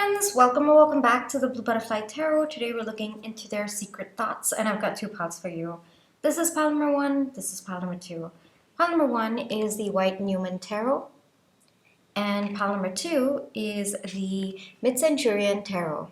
friends, welcome or welcome back to the Blue Butterfly Tarot. Today we're looking into their secret thoughts, and I've got two piles for you. This is pile number 1, this is pile number 2. Pile number 1 is the White Newman Tarot, and pile number 2 is the Mid-Centurion Tarot.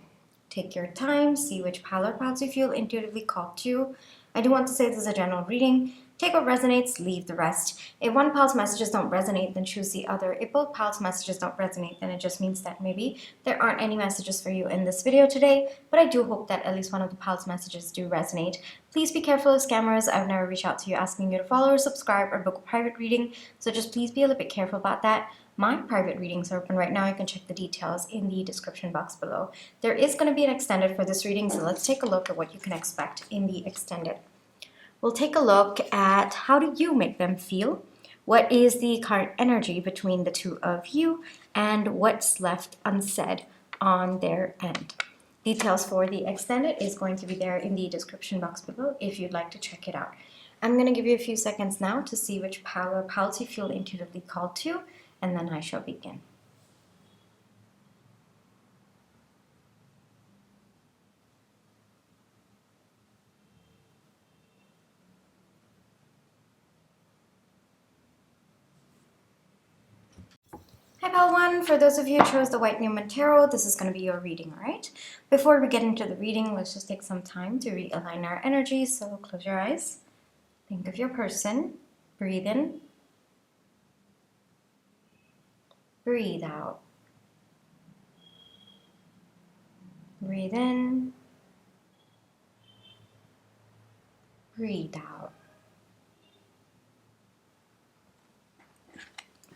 Take your time, see which pile or piles you feel intuitively called to. I do want to say this is a general reading. Take what resonates, leave the rest. If one pile's messages don't resonate, then choose the other. If both piles' messages don't resonate, then it just means that maybe there aren't any messages for you in this video today, but I do hope that at least one of the piles' messages do resonate. Please be careful of scammers. I've never reached out to you asking you to follow or subscribe or book a private reading, so just please be a little bit careful about that. My private readings are open right now. You can check the details in the description box below. There is going to be an extended for this reading, so let's take a look at what you can expect in the extended. We'll take a look at how do you make them feel, what is the current energy between the two of you, and what's left unsaid on their end. Details for the extended is going to be there in the description box below if you'd like to check it out. I'm going to give you a few seconds now to see which pile or piles you feel intuitively called to, and then I shall begin. Hi pile 1, for those of you who chose the White Newman Tarot, this is going to be your reading, alright? Before we get into the reading, let's just take some time to realign our energy, so close your eyes. Think of your person, breathe in, breathe out. Breathe in, breathe out.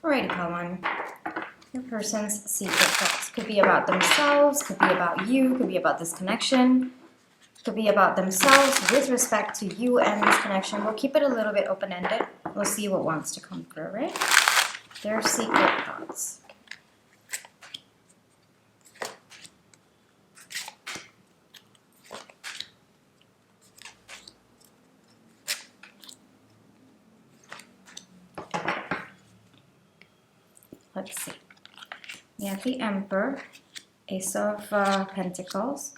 Alrighty, pile 1. Your person's secret thoughts could be about themselves, could be about you, could be about this connection, could be about themselves with respect to you and this connection. We'll keep it a little bit open-ended. We'll see what wants to come through, right? Their secret thoughts. Let's see. We have the Emperor, Ace of Pentacles,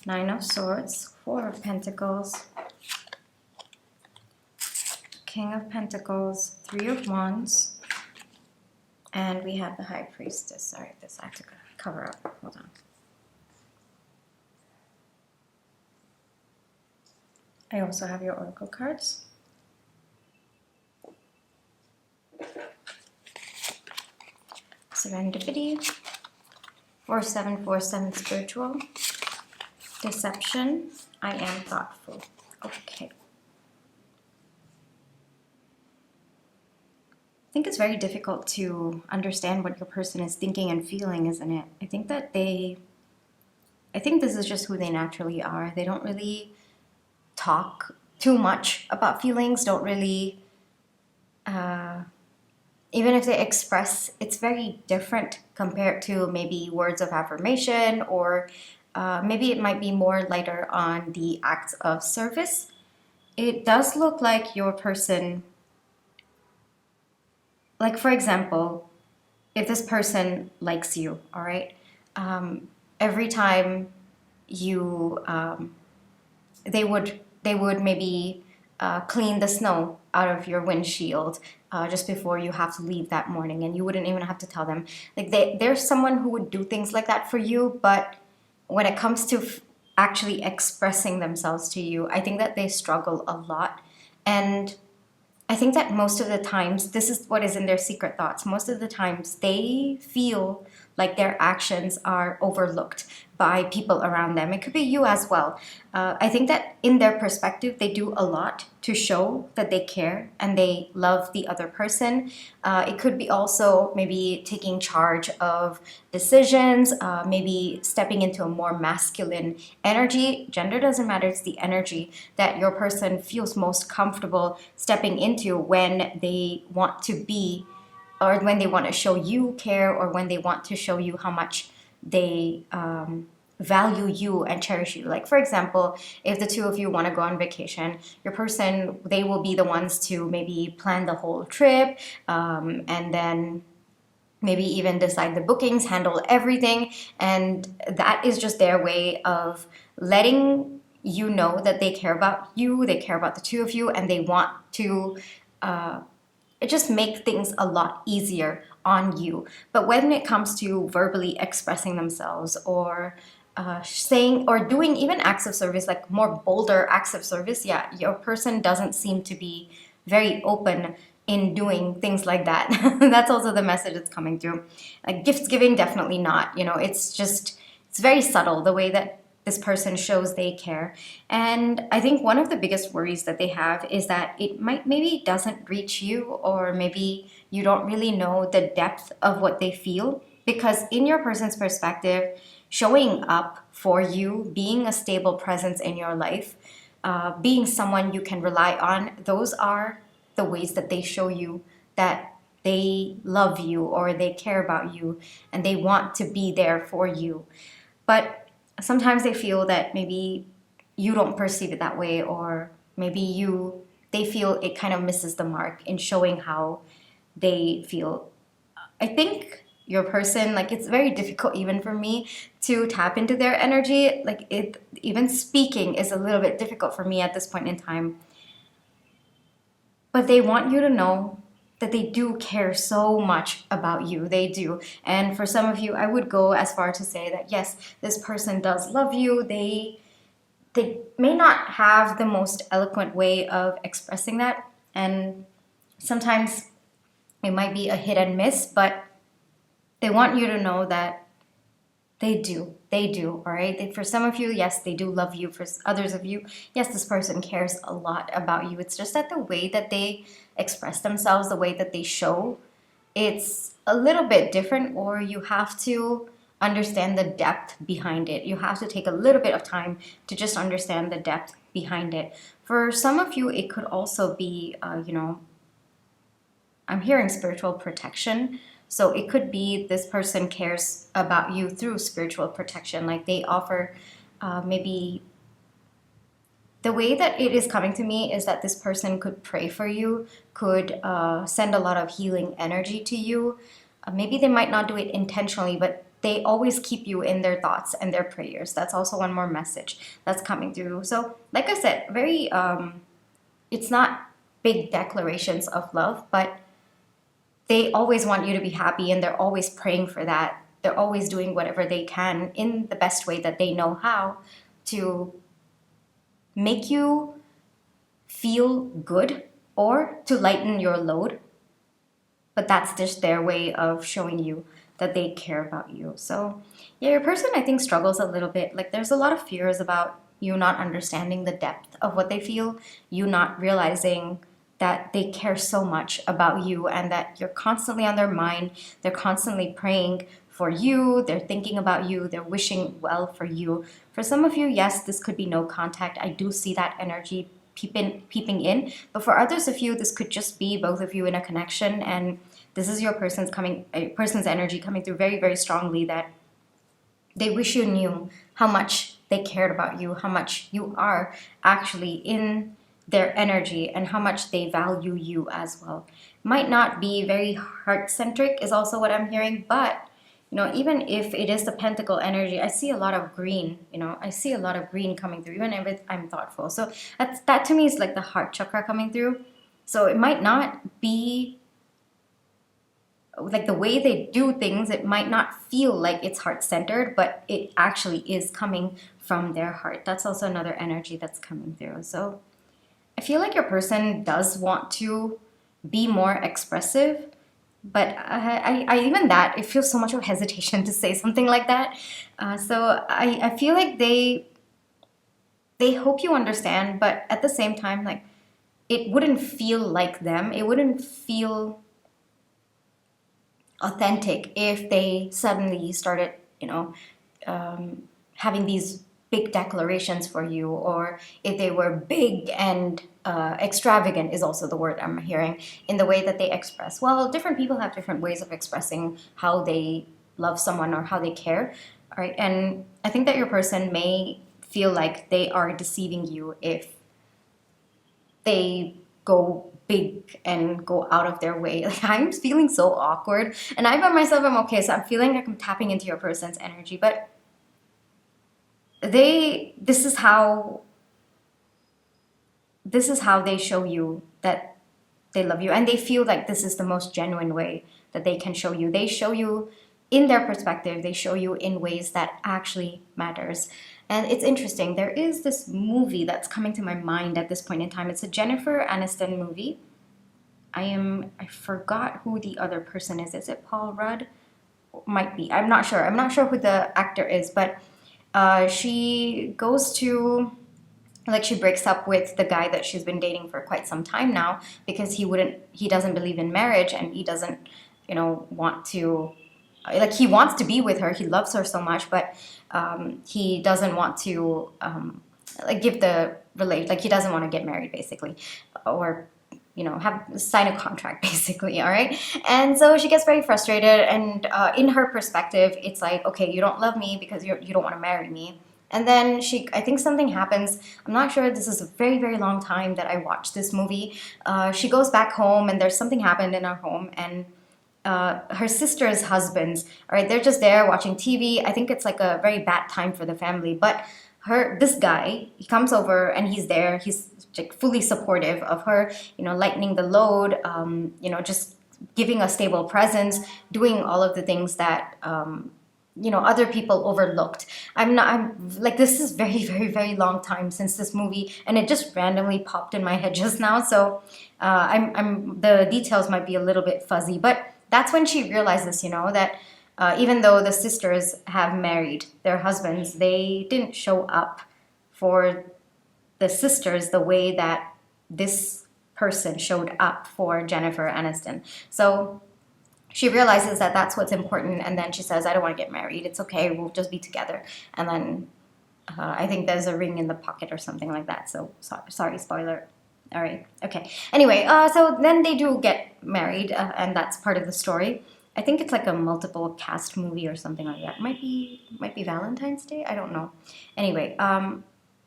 Nine of Swords, Four of Pentacles, King of Pentacles, Three of Wands, and we have the High Priestess. Sorry, this I have to cover up. Hold on. I also have your Oracle cards. Serendipity, 4747 spiritual, deception, I am thoughtful. Okay. I think it's very difficult to understand what your person is thinking and feeling, isn't it? I think this is just who they naturally are. They don't really talk too much about feelings, don't really even if they express, it's very different compared to maybe words of affirmation, or maybe it might be more lighter on the acts of service. It does look like your person, like for example, if this person likes you, all right, every time you, they would maybe clean the snow out of your windshield just before you have to leave that morning, and you wouldn't even have to tell them. Like there's someone who would do things like that for you, but when it comes to actually expressing themselves to you, I think that they struggle a lot. And I think that most of the times, this is what is in their secret thoughts. Most of the times they feel like their actions are overlooked by people around them. It could be you as well. I think that in their perspective, they do a lot to show that they care and they love the other person. It could be also maybe taking charge of decisions, maybe stepping into a more masculine energy. Gender doesn't matter, it's the energy that your person feels most comfortable stepping into when they want to be, or when they want to show you care, or when they want to show you how much they value you and cherish you. Like for example, if the two of you want to go on vacation, your person, they will be the ones to maybe plan the whole trip, and then maybe even decide the bookings, handle everything. And that is just their way of letting you know that they care about you, they care about the two of you, and they want to just make things a lot easier on you. But when it comes to verbally expressing themselves, or saying or doing even acts of service, like more bolder acts of service, yeah, your person doesn't seem to be very open in doing things like that. That's also the message that's coming through. Like gift giving, definitely not. It's very subtle the way that this person shows they care. And I think one of the biggest worries that they have is that it might maybe doesn't reach you, or maybe you don't really know the depth of what they feel. Because in your person's perspective, showing up for you, being a stable presence in your life, being someone you can rely on, those are the ways that they show you that they love you or they care about you and they want to be there for you. But sometimes they feel that maybe you don't perceive it that way, or maybe they feel it kind of misses the mark in showing how they feel. I think your person, like, it's very difficult even for me to tap into their energy. Like, it even speaking is a little bit difficult for me at this point in time. But they want you to know that they do care so much about you. They do. And for some of you, I would go as far to say that yes, this person does love you. They may not have the most eloquent way of expressing that, and sometimes it might be a hit and miss, but they want you to know that they do. They do, all right? For some of you, yes, they do love you. For others of you, yes, this person cares a lot about you. It's just that the way that they express themselves, the way that they show, it's a little bit different, or you have to understand the depth behind it. You have to take a little bit of time to just understand the depth behind it. For some of you, it could also be, I'm hearing spiritual protection. So it could be this person cares about you through spiritual protection. Like they offer maybe the way that it is coming to me is that this person could pray for you, could send a lot of healing energy to you. Maybe they might not do it intentionally, but they always keep you in their thoughts and their prayers. That's also one more message that's coming through. So like I said, very, it's not big declarations of love, but they always want you to be happy, and they're always praying for that. They're always doing whatever they can in the best way that they know how to make you feel good or to lighten your load. But that's just their way of showing you that they care about you. So yeah, your person, I think, struggles a little bit. Like there's a lot of fears about you not understanding the depth of what they feel, you not realizing that they care so much about you and that you're constantly on their mind. They're constantly praying for you. They're thinking about you. They're wishing well for you. For some of you, yes, this could be no contact. I do see that energy peeping in. But for others of you, this could just be both of you in a connection. And this is your person's energy coming through very, very strongly, that they wish you knew how much they cared about you, how much you are actually in their energy, and how much they value you as well. Might not be very heart-centric is also what I'm hearing, but even if it is the pentacle energy, I see a lot of green. I see a lot of green coming through, even if I'm thoughtful. So that to me is like the heart chakra coming through. So it might not be like the way they do things, it might not feel like it's heart-centered, but it actually is coming from their heart. That's also another energy that's coming through. So I feel like your person does want to be more expressive, but I even that, it feels so much of hesitation to say something like that. So I feel like they hope you understand, but at the same time, like, it wouldn't feel like them. It wouldn't feel authentic if they suddenly started, having these big declarations for you, or if they were big and extravagant is also the word I'm hearing in the way that they express. Well, different people have different ways of expressing how they love someone or how they care. All right. And I think that your person may feel like they are deceiving you if they go big and go out of their way. Like, I'm feeling so awkward, and I by myself am okay, so I'm feeling like I'm tapping into your person's energy, but this is how they show you that they love you, and they feel like this is the most genuine way that they can show you. They show you in their perspective, they show you in ways that actually matters. And it's interesting, there is this movie that's coming to my mind at this point in time. It's a Jennifer Aniston movie. I forgot who the other person is. Is it Paul Rudd? Might be. I'm not sure. I'm not sure who the actor is, but she goes to, like, she breaks up with the guy that she's been dating for quite some time now, because he doesn't believe in marriage, and he doesn't, want to, like, he wants to be with her, he loves her so much, but he doesn't want to like give the relate, like, he doesn't want to get married basically, or have sign a contract basically. All right. And so she gets very frustrated, and in her perspective, it's like, okay, you don't love me because you don't want to marry me. And then I think something happens. I'm not sure. This is a very, very long time that I watched this movie. She goes back home, and there's something happened in her home, and her sister's husbands, all right, they're just there watching TV. I think it's like a very bad time for the family, but this guy, he comes over and he's there. He's like fully supportive of her, lightening the load, just giving a stable presence, doing all of the things that other people overlooked. I'm like, this is very, very, very long time since this movie, and it just randomly popped in my head just now. So the details might be a little bit fuzzy, but that's when she realizes, that even though the sisters have married their husbands, they didn't show up for the sisters the way that this person showed up for Jennifer Aniston. So she realizes that that's what's important, and then she says, I don't want to get married. It's okay. We'll just be together. And then I think there's a ring in the pocket or something like that. So sorry, spoiler. All right. Okay. Anyway, so then they do get married, and that's part of the story. I think it's like a multiple cast movie or something like that. Might be Valentine's Day. I don't know. Anyway,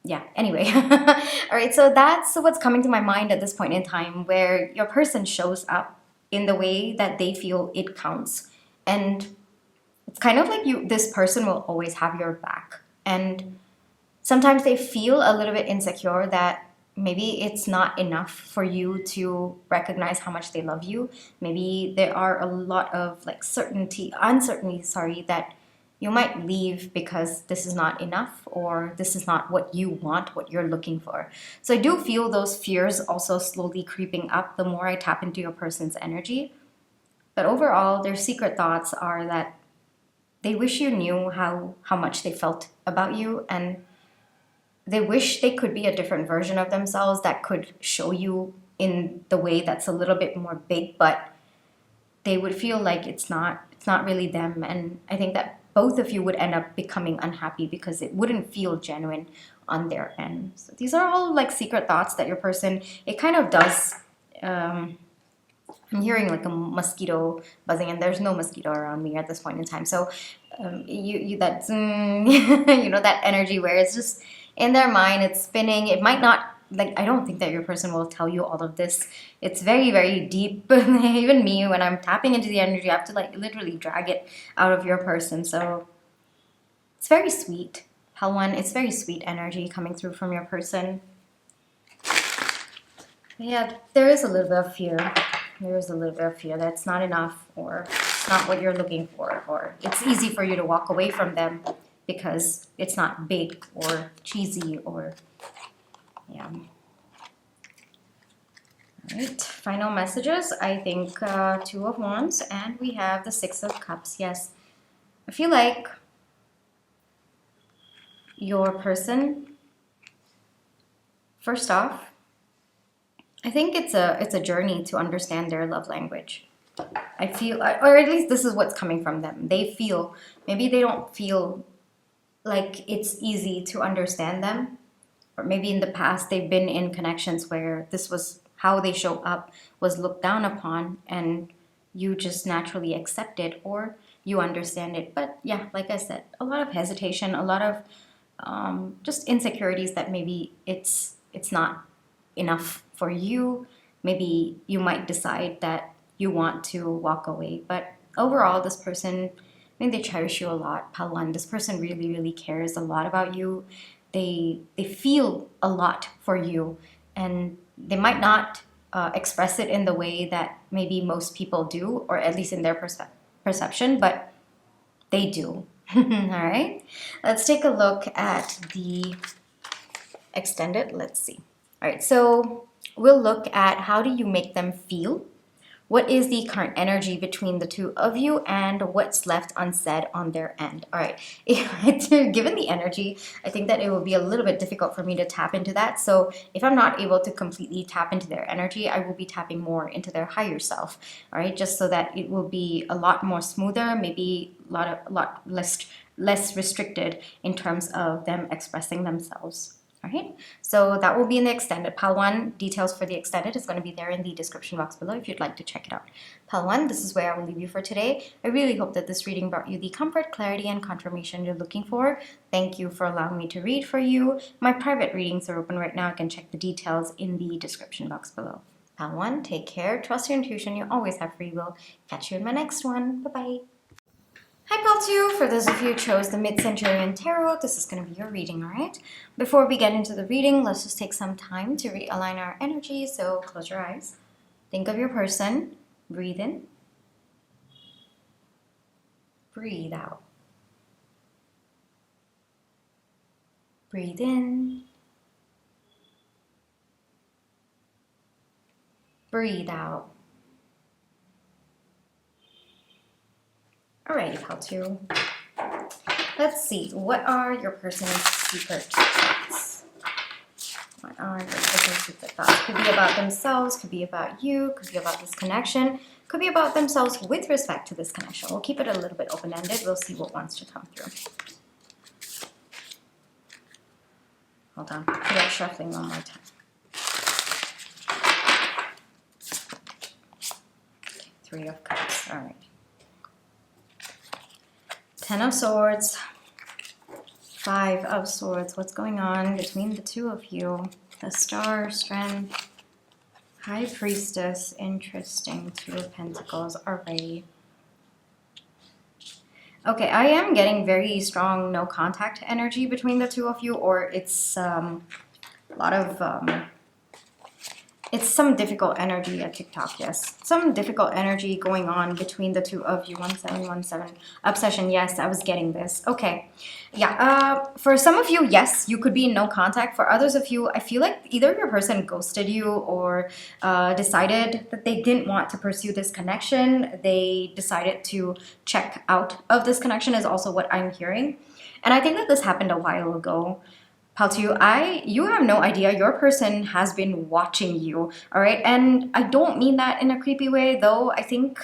yeah. Anyway, all right. So that's what's coming to my mind at this point in time, where your person shows up in the way that they feel it counts, and it's kind of like this person will always have your back, and sometimes they feel a little bit insecure that maybe it's not enough for you to recognize how much they love you. Maybe there are a lot of like uncertainty, sorry, that you might leave because this is not enough, or this is not what you want, what you're looking for. So I do feel those fears also slowly creeping up the more I tap into your person's energy. But overall, their secret thoughts are that they wish you knew how much they felt about you, and they wish they could be a different version of themselves that could show you in the way that's a little bit more big, but they would feel like it's not really them. And I think that both of you would end up becoming unhappy because it wouldn't feel genuine on their end. So these are all like secret thoughts that your person, it kind of does. I'm hearing like a mosquito buzzing, and there's no mosquito around me at this point in time. So you that that energy where it's just in their mind, it's spinning. It might not, like, I don't think that your person will tell you all of this. It's very, very deep. Even me, when I'm tapping into the energy, I have to like literally drag it out of your person. So it's very sweet. Hell one, it's very sweet energy coming through from your person. Yeah, there is a little bit of fear. There is a little bit of fear that it's not enough, or it's not what you're looking for, or it's easy for you to walk away from them because it's not big or cheesy, or yeah. All right, final messages. I think Two of Wands, and we have the Six of Cups. Yes, I feel like your person, first off, I think it's a journey to understand their love language. I feel, or at least this is what's coming from them. They feel, maybe they don't feel like it's easy to understand them, or maybe in the past they've been in connections where this was how they show up was looked down upon, and you just naturally accept it or you understand it. But yeah, like I said, a lot of hesitation, a lot of just insecurities that maybe it's not enough for you, maybe you might decide that you want to walk away. But overall, this person, I mean, they cherish you a lot, Pile 1. This person really, really cares a lot about you. They feel a lot for you, and they might not express it in the way that maybe most people do, or at least in their perception, but they do. All right, let's take a look at the extended. Let's see. All right, so we'll look at how do you make them feel. What is the current energy between the two of you, and what's left unsaid on their end? All right, given the energy, I think that it will be a little bit difficult for me to tap into that. So if I'm not able to completely tap into their energy, I will be tapping more into their higher self. All right, just so that it will be a lot more smoother, maybe a lot less restricted in terms of them expressing themselves. All right, so that will be in the extended. Pile 1, details for the extended is going to be there in the description box below if you'd like to check it out. Pile 1, this is where I will leave you for today. I really hope that this reading brought you the comfort, clarity, and confirmation you're looking for. Thank you for allowing me to read for you. My private readings are open right now. You can check the details in the description box below. Pile 1, take care, trust your intuition, you always have free will. Catch you in my next one. Bye-bye. Hi Pile 2, for those of you who chose the Mid-Centurion Tarot, this is going to be your reading, alright? Before we get into the reading, let's just take some time to realign our energy, so close your eyes. Think of your person, breathe in, breathe out. Breathe in, breathe out. Alrighty, Pile 2. Let's see, what are your person's secret thoughts? What are your person's secret thoughts? Could be about themselves, could be about you, could be about this connection, could be about themselves with respect to this connection. We'll keep it a little bit open-ended. We'll see what wants to come through. Hold on, we are shuffling one more time. Okay, 3 of Cups, alright. 10 of Swords, 5 of Swords. What's going on between the two of you? The Star, Strength, High Priestess. Interesting. 2 of Pentacles. Alrighty. Okay, I am getting very strong no contact energy between the two of you, or it's a lot of it's some difficult energy at TikTok, yes. Some difficult energy going on between the two of you. 1717. Obsession, yes, I was getting this. Okay. Yeah, for some of you, yes, you could be in no contact. For others of you, I feel like either your person ghosted you or decided that they didn't want to pursue this connection. They decided to check out of this connection is also what I'm hearing. And I think that this happened a while ago. Pile 2, you have no idea. Your person has been watching you, all right? And I don't mean that in a creepy way, though. I think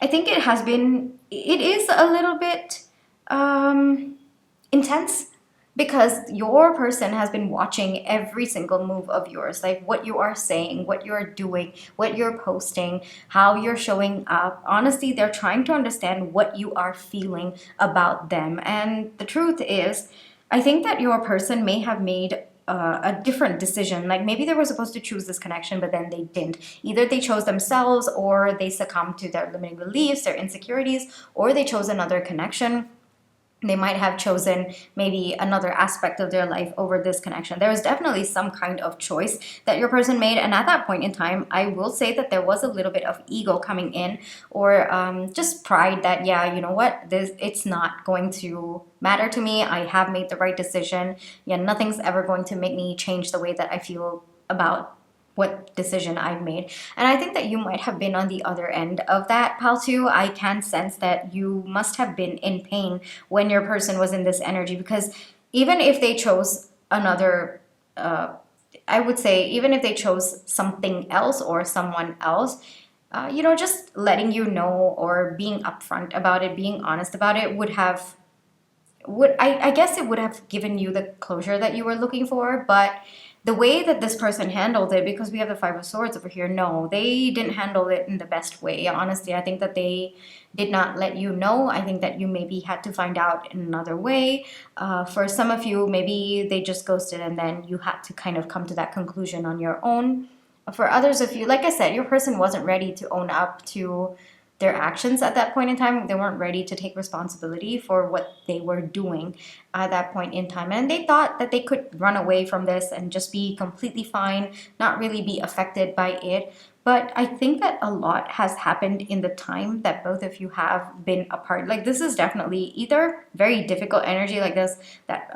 it is a little bit intense, because your person has been watching every single move of yours, like what you are saying, what you're doing, what you're posting, how you're showing up. Honestly, they're trying to understand what you are feeling about them. And the truth is, I think that your person may have made a different decision. Like maybe they were supposed to choose this connection, but then they didn't. Either they chose themselves, or they succumbed to their limiting beliefs, their insecurities, or they chose another connection. They might have chosen maybe another aspect of their life over this connection. There was definitely some kind of choice that your person made. And at that point in time, I will say that there was a little bit of ego coming in, or just pride that, yeah, you know what, it's not going to matter to me. I have made the right decision. Yeah, nothing's ever going to make me change the way that I feel about what decision I've made. And I think that you might have been on the other end of that, Pile 2. I can sense that you must have been in pain when your person was in this energy, because even if they chose another, I would say, even if they chose something else or someone else, just letting you know or being upfront about it, being honest about it I guess it would have given you the closure that you were looking for. But the way that this person handled it, because we have the 5 of Swords over here, no, they didn't handle it in the best way. Honestly, I think that they did not let you know. I think that you maybe had to find out in another way. For some of you, maybe they just ghosted and then you had to kind of come to that conclusion on your own. For others of you, like I said, your person wasn't ready to own up to their actions at that point in time. They weren't ready to take responsibility for what they were doing at that point in time. And they thought that they could run away from this and just be completely fine, not really be affected by it. But I think that a lot has happened in the time that both of you have been apart. Like, this is definitely either very difficult energy like this, that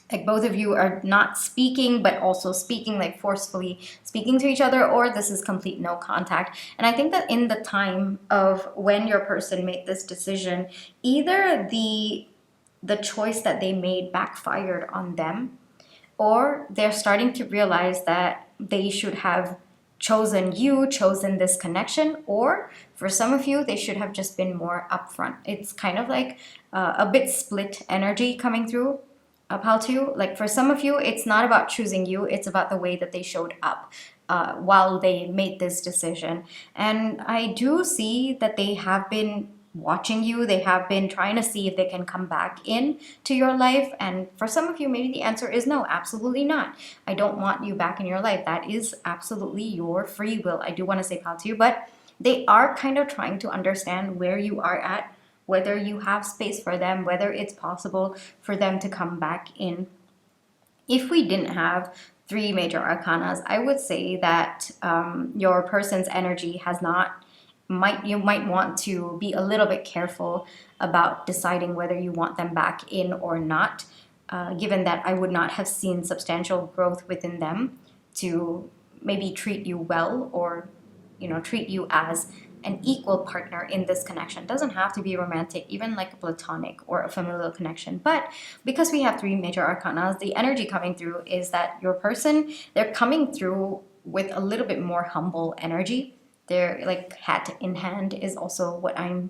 like both of you are not speaking but also speaking, like forcefully speaking to each other, or this is complete no contact. And I think that in the time of when your person made this decision, either the choice that they made backfired on them, or they're starting to realize that they should have chosen this connection, or for some of you, they should have just been more upfront. It's kind of like a bit split energy coming through. Pal 2, like for some of you, it's not about choosing you, it's about the way that they showed up while they made this decision. And I do see that they have been watching you, they have been trying to see if they can come back in to your life. And for some of you, maybe the answer is no, absolutely not. I don't want you back in your life. That is absolutely your free will. I do want to say Pal 2, but they are kind of trying to understand where you are at, whether you have space for them, whether it's possible for them to come back in. If we didn't have 3 major arcanas, I would say that your person's energy has not, you might want to be a little bit careful about deciding whether you want them back in or not, given that I would not have seen substantial growth within them to maybe treat you well, or treat you as an equal partner in this connection. It doesn't have to be romantic, even like a platonic or a familial connection. But because we have 3 major arcanas, the energy coming through is that your person, they're coming through with a little bit more humble energy. They're like hat in hand is also what I'm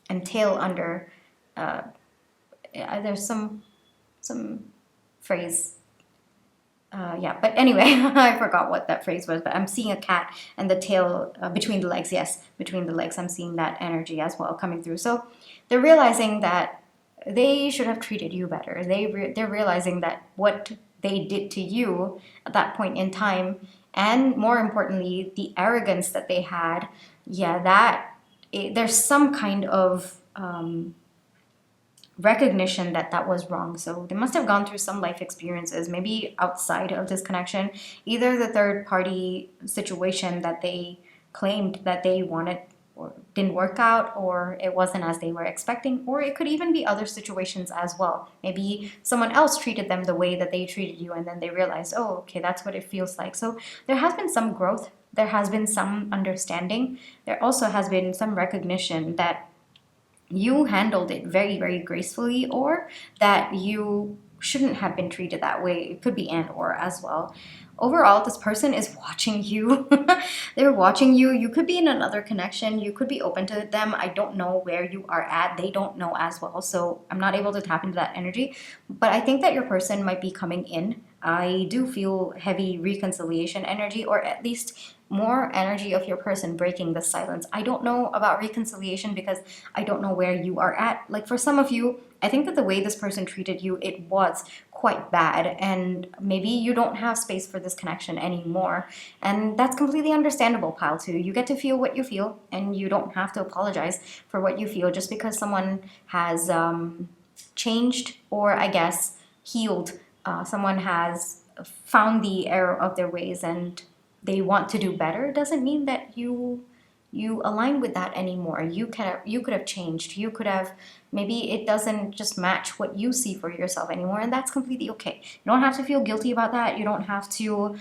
entail under. There's some phrase. Yeah, but anyway, I forgot what that phrase was, but I'm seeing a cat and the tail between the legs. Yes, between the legs, I'm seeing that energy as well coming through. So they're realizing that they should have treated you better. They're realizing that what they did to you at that point in time, and more importantly, the arrogance that they had, there's some kind of recognition that that was wrong. So they must have gone through some life experiences, maybe outside of this connection, either the third party situation that they claimed that they wanted or didn't work out, or it wasn't as they were expecting, or it could even be other situations as well. Maybe someone else treated them the way that they treated you, and then they realized, oh, okay, that's what it feels like. So there has been some growth, there has been some understanding, there also has been some recognition that you handled it very, very gracefully, or that you shouldn't have been treated that way. It could be and or as well. Overall, this person is watching you. They're watching you. You could be in another connection. You could be open to them. I don't know where you are at. They don't know as well. So I'm not able to tap into that energy. But I think that your person might be coming in. I do feel heavy reconciliation energy, or at least more energy of your person breaking the silence. I don't know about reconciliation because I don't know where you are at. Like for some of you, I think that the way this person treated you, it was quite bad, and maybe you don't have space for this connection anymore. And that's completely understandable, Pile 2. You get to feel what you feel, and you don't have to apologize for what you feel just because someone has changed, or I guess healed. Someone has found the error of their ways and they want to do better. Doesn't mean that you align with that anymore. You could have changed. You could have, maybe it doesn't just match what you see for yourself anymore, and that's completely okay. You don't have to feel guilty about that. You don't have to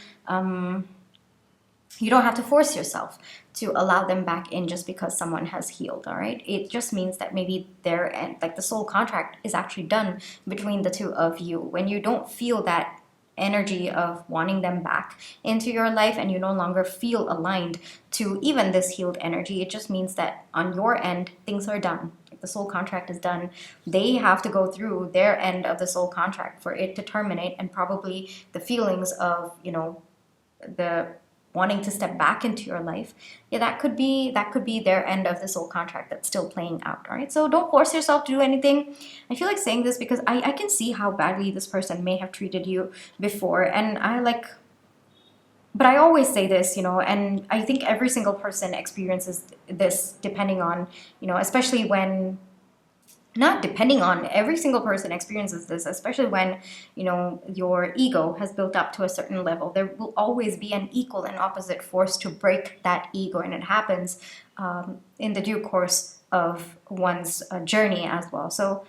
force yourself to allow them back in just because someone has healed. All right, it just means that maybe like the soul contract is actually done between the two of you. When you don't feel that energy of wanting them back into your life, and you no longer feel aligned to even this healed energy, it just means that on your end things are done. Like the soul contract is done. They have to go through their end of the soul contract for it to terminate, and probably the feelings of the wanting to step back into your life, that could be their end of the soul contract that's still playing out. All right, so don't force yourself to do anything. I feel like saying this because I can see how badly this person may have treated you before, and but I always say this, and I think every single person experiences this depending on, especially when, not depending on, every single person experiences this, especially when, your ego has built up to a certain level. There will always be an equal and opposite force to break that ego, and it happens in the due course of one's journey as well. So,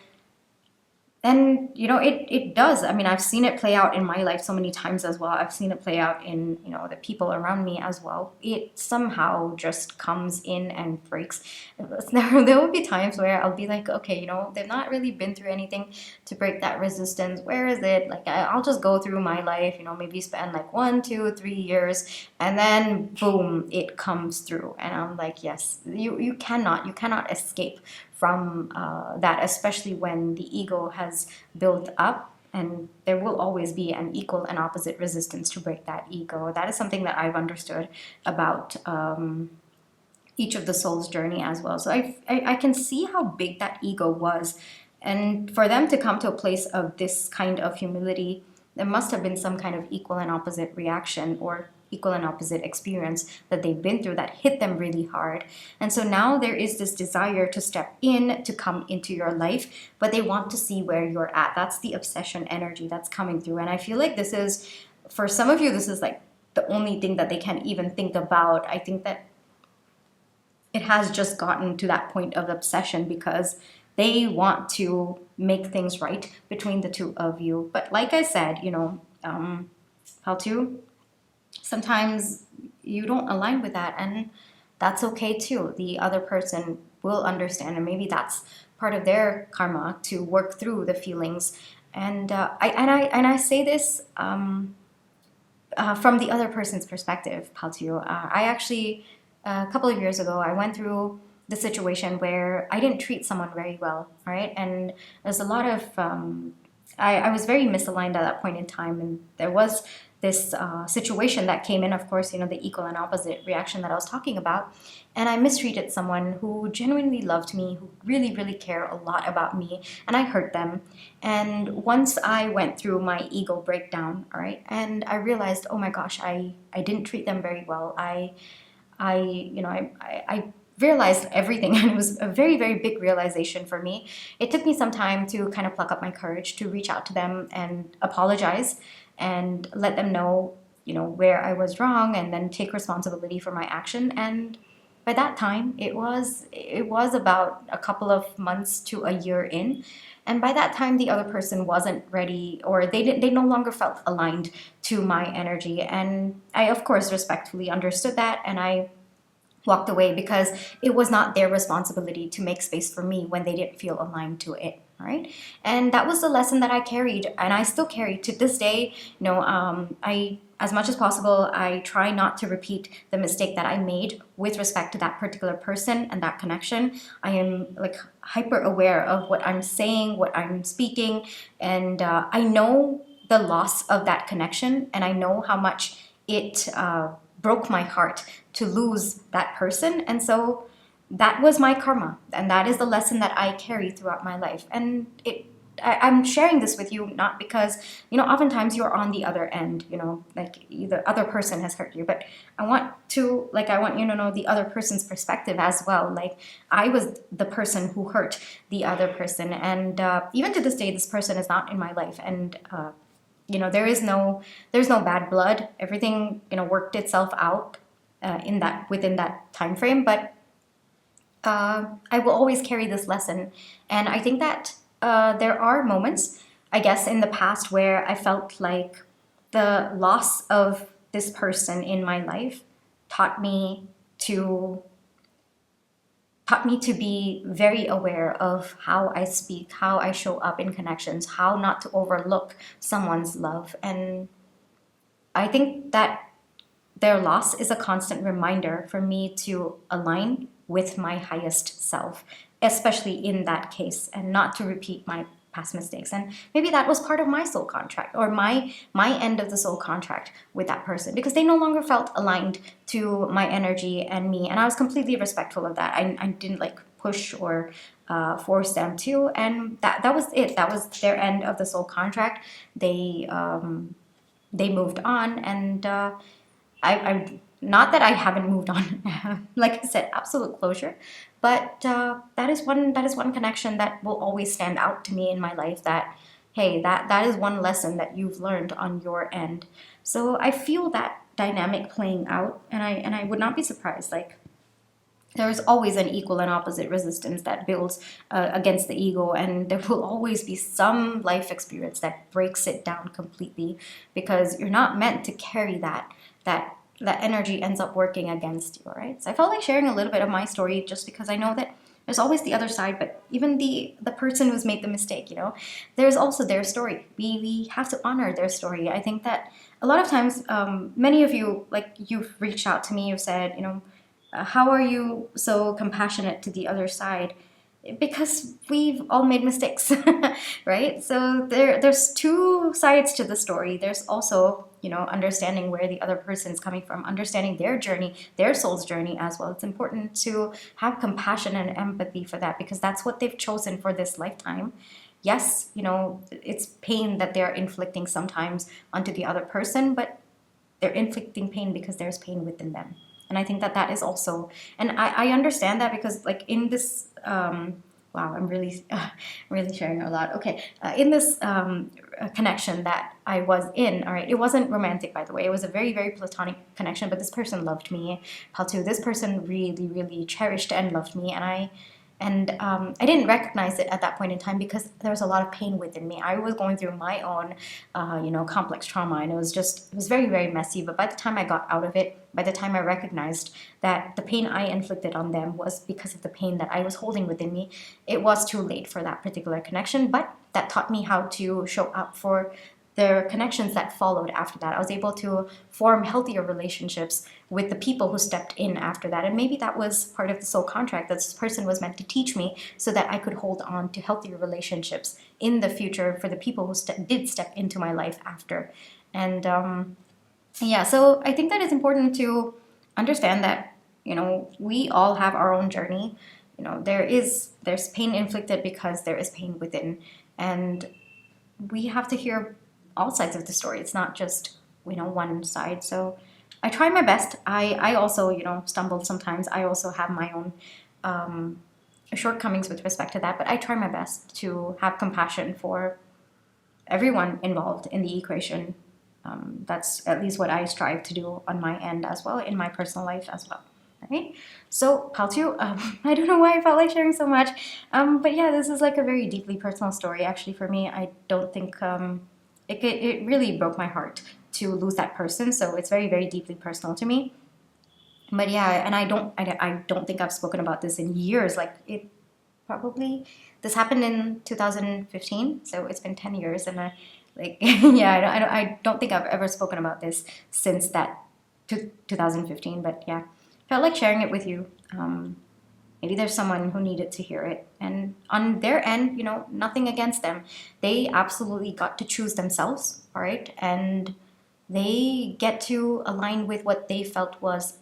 and it does. I mean, I've seen it play out in my life so many times as well. I've seen it play out in the people around me as well. It somehow just comes in and breaks. There will be times where I'll be like, okay, they've not really been through anything to break that resistance. Where is it? Like, I'll just go through my life, maybe spend like 1, 2, 3 years, and then boom, it comes through, and I'm like, yes, you cannot escape from that, especially when the ego has built up, and there will always be an equal and opposite resistance to break that ego. That is something that I've understood about each of the soul's journey as well. So I can see how big that ego was, and for them to come to a place of this kind of humility, there must have been some kind of equal and opposite reaction, or equal and opposite experience that they've been through that hit them really hard. And so now there is this desire to step in, to come into your life, but they want to see where you're at. That's the obsession energy that's coming through. And I feel like this is, for some of you, this is like the only thing that they can even think about. I think that it has just gotten to that point of obsession because they want to make things right between the two of you. But like I said, how to, sometimes you don't align with that, and that's okay too. The other person will understand, and maybe that's part of their karma to work through the feelings. And I say this from the other person's perspective, Paltu. I actually, a couple of years ago, I went through the situation where I didn't treat someone very well, right? And there's a lot of I was very misaligned at that point in time, and there was this situation that came in, of course, the equal and opposite reaction that I was talking about, and I mistreated someone who genuinely loved me, who really, really cared a lot about me, and I hurt them. And once I went through my ego breakdown, all right, and I realized, oh my gosh, I didn't treat them very well. I realized everything, and it was a very, very big realization for me. It took me some time to kind of pluck up my courage to reach out to them and apologize and let them know, where I was wrong, and then take responsibility for my action. And by that time, it was about a couple of months to a year in. And by that time, the other person wasn't ready, or they no longer felt aligned to my energy. And I, of course, respectfully understood that, and I walked away because it was not their responsibility to make space for me when they didn't feel aligned to it. Right? And that was the lesson that I carried, and I still carry to this day. I, as much as possible, I try not to repeat the mistake that I made with respect to that particular person and that connection. I am like hyper aware of what I'm saying, what I'm speaking, and I know the loss of that connection, and I know how much it broke my heart to lose that person. And so that was my karma, and that is the lesson that I carry throughout my life. And I'm sharing this with you not because, oftentimes you're on the other end, like the other person has hurt you, but I want you to know the other person's perspective as well. Like, I was the person who hurt the other person, and even to this day, this person is not in my life, and there's no bad blood. Everything worked itself out within that time frame, but I will always carry this lesson. And I think that there are moments, I guess, in the past where I felt like the loss of this person in my life taught me to be very aware of how I speak, how I show up in connections, how not to overlook someone's love. And I think that their loss is a constant reminder for me to align with my highest self, especially in that case, and not to repeat my past mistakes. And maybe that was part of my soul contract, or my end of the soul contract with that person, because they no longer felt aligned to my energy and me, and I was completely respectful of that. I didn't like push or force them to, and that was it. That was their end of the soul contract. They moved on, and I not that I haven't moved on. Like I said, absolute closure. But that is one connection that will always stand out to me in my life. That hey, that is one lesson that you've learned on your end. So I feel that dynamic playing out, and I would not be surprised. Like there is always an equal and opposite resistance that builds against the ego, and there will always be some life experience that breaks it down completely, because you're not meant to carry that energy ends up working against you, right? So I felt like sharing a little bit of my story, just because I know that there's always the other side. But even the person who's made the mistake, there's also their story. We have to honor their story. I think that a lot of times, many of you, like, you've reached out to me, you've said, how are you so compassionate to the other side? Because we've all made mistakes, right? So there's two sides to the story. There's also, understanding where the other person is coming from, understanding their journey, their soul's journey as well. It's important to have compassion and empathy for that, because that's what they've chosen for this lifetime. Yes, it's pain that they're inflicting sometimes onto the other person, but they're inflicting pain because there's pain within them. And I think that is also, and I understand that, because like in this, wow, I'm really, really sharing a lot. Okay, in this connection that I was in, all right, it wasn't romantic, by the way. It was a very, very platonic connection, but this person loved me. Paltu, this person really, really cherished and loved me, and I didn't recognize it at that point in time, because there was a lot of pain within me. I was going through my own, complex trauma, and it was very, very messy. But by the time I got out of it, by the time I recognized that the pain I inflicted on them was because of the pain that I was holding within me, it was too late for that particular connection. But that taught me how to show up for the connections that followed after that. I was able to form healthier relationships with the people who stepped in after that. And maybe that was part of the soul contract that this person was meant to teach me, so that I could hold on to healthier relationships in the future for the people who did step into my life after. And yeah, so I think that it's important to understand that, we all have our own journey. There's pain inflicted because there is pain within. And we have to hear all sides of the story. It's not just, one side. So I try my best. I also, stumble sometimes. I also have my own shortcomings with respect to that, but I try my best to have compassion for everyone involved in the equation. That's at least what I strive to do on my end as well, in my personal life as well. Right? So, Paltu, I don't know why I felt like sharing so much, but yeah, this is like a very deeply personal story actually for me. I don't think it really broke my heart to lose that person, so it's very, very deeply personal to me. But yeah, and I don't think I've spoken about this in years. Like, this happened in 2015, so it's been 10 years, and yeah, I don't think I've ever spoken about this since that 2015. But yeah, felt like sharing it with you. Maybe there's someone who needed to hear it, and on their end, nothing against them. They absolutely got to choose themselves, all right, and they get to align with what they felt was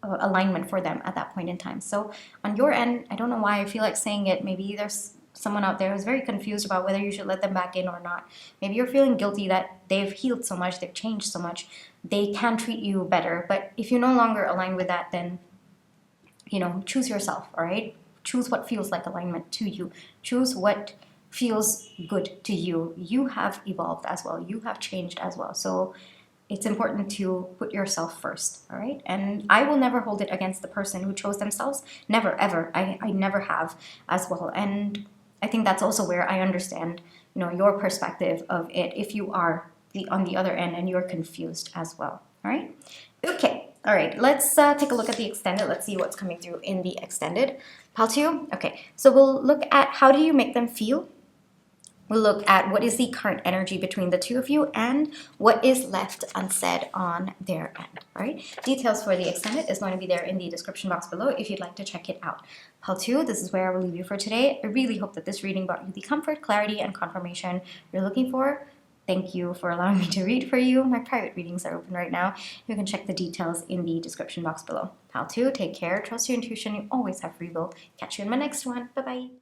alignment for them at that point in time. So on your end, I don't know why I feel like saying it. Maybe there's someone out there who's very confused about whether you should let them back in or not. Maybe you're feeling guilty that they've healed so much, they've changed so much, they can treat you better. But if you no longer align with that, then choose yourself, all right? Choose what feels like alignment to you. Choose what feels good to you. You have evolved as well. You have changed as well. So it's important to put yourself first, all right? And I will never hold it against the person who chose themselves. Never, ever. I never have as well. And I think that's also where I understand, your perspective of it, if you are on the other end and you're confused as well, all right? Okay. All right, let's take a look at the extended. Let's see what's coming through in the extended. Paltu, okay, so we'll look at how do you make them feel. We'll look at what is the current energy between the two of you and what is left unsaid on their end, all right? Details for the extended is going to be there in the description box below if you'd like to check it out. Paltu, this is where I will leave you for today. I really hope that this reading brought you the comfort, clarity, and confirmation you're looking for. Thank you for allowing me to read for you. My private readings are open right now. You can check the details in the description box below. Paltu, take care. Trust your intuition. You always have free will. Catch you in my next one. Bye-bye.